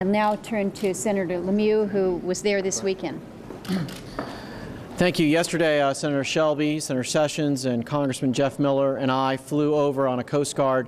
I'll now turn to Senator LeMieux, who was there this weekend. Thank you. Yesterday, Senator Shelby, Senator Sessions, and Congressman Jeff Miller and I flew over on a Coast Guard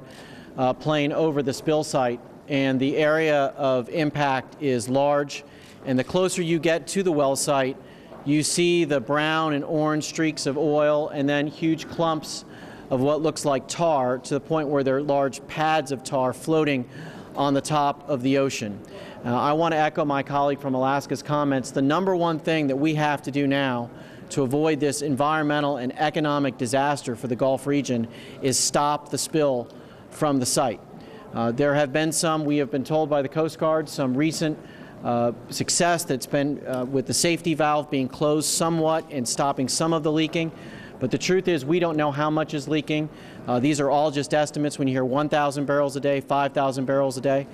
plane over the spill site, and the area of impact is large. And the closer you get to the well site, you see the brown and orange streaks of oil and then huge clumps of what looks like tar, to the point where there are large pads of tar floating on the top of the ocean. I want to echo my colleague from Alaska's comments. The number one thing that we have to do now to avoid this environmental and economic disaster for the Gulf region is stop the spill from the site. There have been some, we have been told by the Coast Guard, some recent success that's been with the safety valve being closed somewhat and stopping some of the leaking. But the truth is, we don't know how much is leaking. These are all just estimates when you hear 1,000 barrels a day, 5,000 barrels a day.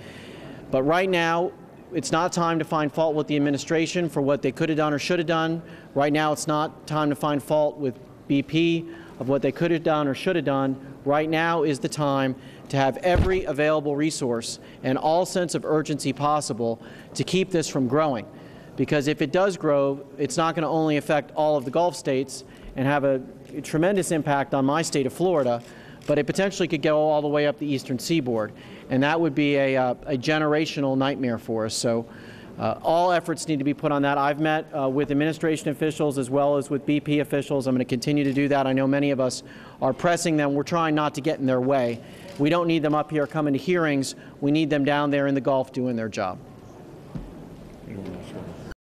But right now, it's not time to find fault with the administration for what they could have done or should have done. Right now, it's not time to find fault with BP of what they could have done or should have done. Right now is the time to have every available resource and all sense of urgency possible to keep this from growing. Because if it does grow, it's not going to only affect all of the Gulf states and have a tremendous impact on my state of Florida, but it potentially could go all the way up the eastern seaboard. And that would be a generational nightmare for us. So all efforts need to be put on that. I've met with administration officials as well as with BP officials. I'm going to continue to do that. I know many of us are pressing them. We're trying not to get in their way. We don't need them up here coming to hearings. We need them down there in the Gulf doing their job.